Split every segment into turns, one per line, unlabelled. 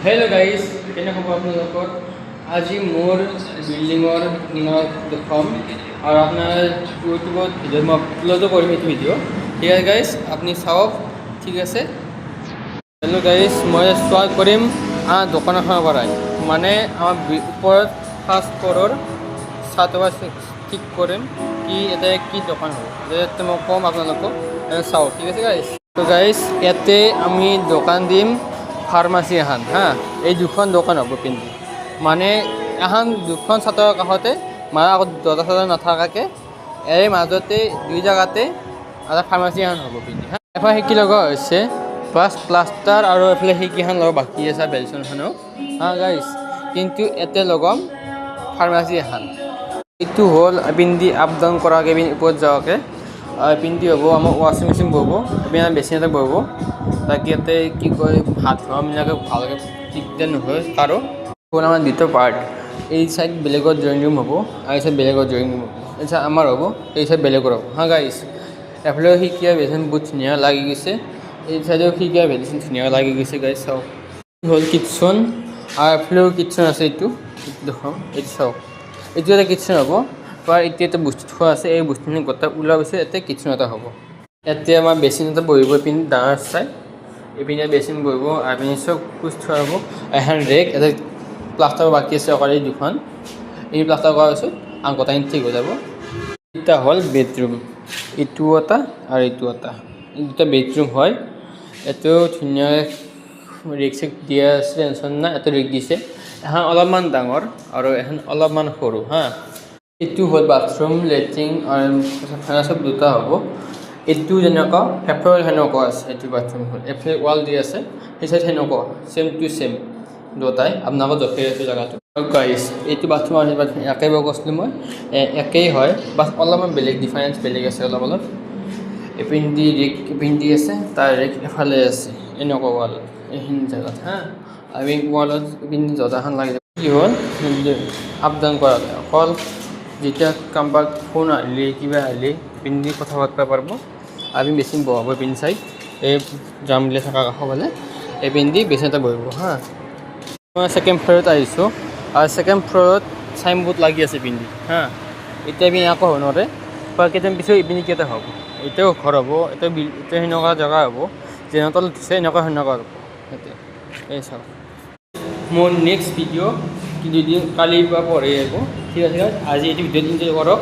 Hello' guys, কেনে খবৰ আপোনালোকৰ? আজি মোৰ বিল্ডিঙৰ দেখুৱাম আৰু আপোনাৰ ইউটিউবত ভিডিঅ' মই আপলোডো কৰিম এইটো ভিডিঅ'। ঠিক আছে গাইজ, আপুনি চাওক। ঠিক আছে। হেল্ল' গাইজ, মই ষ্টাৰ্ট কৰিম দোকান এখনৰ পৰাই। মানে আমাৰ ওপৰত ফাৰ্ষ্ট ফ্ল'ৰৰ ছাদ ঠিক কৰিম কি ইয়াতে কি দোকান হ'ব, যাতে মই ক'ম আপোনালোকক চাওক। ঠিক আছে গাইজ। তো গাইজ, ইয়াতে আমি দোকান দিম ফাৰ্মাচী এখন এই দুখন দোকান হ'ব কিন্তু মানে এখন দুখন ছাতৰ কাষতে মানে আগত দৰ্জা চৰ্জা নাথাকাকৈ এই মাজতে দুই জেগাতে এটা ফাৰ্মাচী এখন হ'ব কিন্তু এফালে শিকি লগা হৈছে প্লাষ্টাৰ আৰু এফালে শিকিখন লগা বাকী আছে বেলচনখনো গাইজ। কিন্তু ইয়াতে লগাম ফাৰ্মাচী এখন। এইটো হ'ল পিন্ধি আপ ডাউন কৰাকৈ ওপৰত যোৱাকৈ পিন্ধি হ'ব আমাৰ ৱাশ্বিং মেচিন বহিব, বেচিন এটা বহিব তাকে ইয়াতে কি কয় হাত ধোৱা মিলাকৈ ভালকৈ দিগদাৰ নহয় কাৰো। হ'ল আমাৰ দ্বিতীয় পাৰ্ট। এই চাইড বেলেগৰ ড্ৰয়িং ৰুম হ'ব আৰু এই চাইড বেলেগৰ ড্ৰয়িং ৰুম হ'ব। এই চাইড আমাৰ হ'ব, এই চাইড বেলেগৰ হ'ব গাইজ। এফালেও শিকিয়া বেচিন বহুত ধুনীয়া লাগি গৈছে, এই চাইডেও শিকিয়া বেচিন ধুনীয়া লাগি গৈছে গাইজ। চাওক হ'ল কিটচন আৰু এফালেও কিটচন আছে। এইটো দেখুৱাম, এইটো চাওক। এইটো এটা কিটচন হ'ব। এতিয়া এটা বস্তু থোৱা আছে, এই বস্তুখিনি গোটেই ওলোৱাৰ পিছত ইয়াতে কিটচেন এটা হ'ব। ইয়াতে আমাৰ বেচিন এটা বহিব পিনে ডাঙৰ চাই, এইপিনে বেচিন বহিব আৰু এইপিনে চব কুচ থোৱা হ'ব। এখন ৰেক এটা প্লাষ্টাৰ বাকী আছে অকল এই দুখন, এই প্লাষ্টাৰ কৰাৰ পিছত গোটেইখিনি ঠিক হৈ যাব। এটা হ'ল বেডৰুম, এইটো এটা আৰু এইটো এটা, এই দুটা বেডৰুম হয়। এইটো ধুনীয়াকৈ ৰেক চেক দিয়া আছে, টেনশ্যন নাই। এটা ৰেক দিছে, এখন অলপমান ডাঙৰ আৰু এখন অলপমান সৰু এইটো হ'ল বাথৰুম, লেট্ৰিন আৰু চব দুটা হ'ব। এইটো যেনেকুৱা এফালে সেনেকুৱা আছে, এইটো বাথৰুম হ'ল এফালে ৱাল দি আছে, সেই চাইড সেনেকুৱা চেম টু চেম দুটাই আপোনালোকক জখাই আছোঁ জেগাটো। গাইজ, এইটো বাথৰুম আৰু বাথৰুম একেই কৈছিলোঁ মই, একেই হয়, বাছ অলপমান বেলেগ ডিফাৰেঞ্চ বেলেগ আছে অলপ অলপ। এপিনে ৰেক এপিনে আছে, তাৰ ৰেক এফালে আছে, এনেকুৱা ৱাল এইখিনি জেগাত আমি ৱালত এপিনে দৰ্জাখন লাগি যাব। কি হ'ল আপ ডাউন কৰা অকল যেতিয়া কাৰোবাক ফোন আহিলে কিবা আহিলে পিন্ধি কথা পাতিব পাৰিব। আমি বেচিন বহাব পিন চাইড এই জামবিলাক থকা কাষৰ ফালে এই পিন্ধি বেচিন এটা বহিব মই ছেকেণ্ড ফ্ল'ৰত আহিছোঁ আৰু ছেকেণ্ড ফ্ল'ৰত চাইনবোৰ্ড লাগি আছে পিন্ধি এতিয়া পিনে আকৌ হ'ব নোৱাৰে, কেইদিন পিছত ইপিনে কেইটা হ'ব, এতিয়াও ঘৰ হ'ব, এতিয়া সেনেকুৱা জেগা হ'ব যেনে তলত দিছে এনেকুৱা সেনেকুৱা হ'ব। এতিয়া এই চাওক মোৰ নেক্সট ভিডিঅ' দুদিন কালিৰ পৰা পঢ়ি আহিব। ঠিক আছে, আজি এইটো ভিডিঅ'টো এনজয় কৰক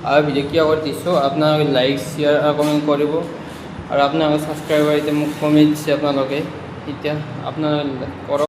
আৰু ভিডিঅ' কিয় কৰি দিছোঁ আপোনালোকে লাইক শ্বেয়াৰ আৰু কমেণ্ট কৰিব আৰু আপোনালোকে ছাবস্ক্ৰাইবাৰ এতিয়া মোক কমেণ্ট দিছে আপোনালোকে, এতিয়া আপোনালোকে কৰক।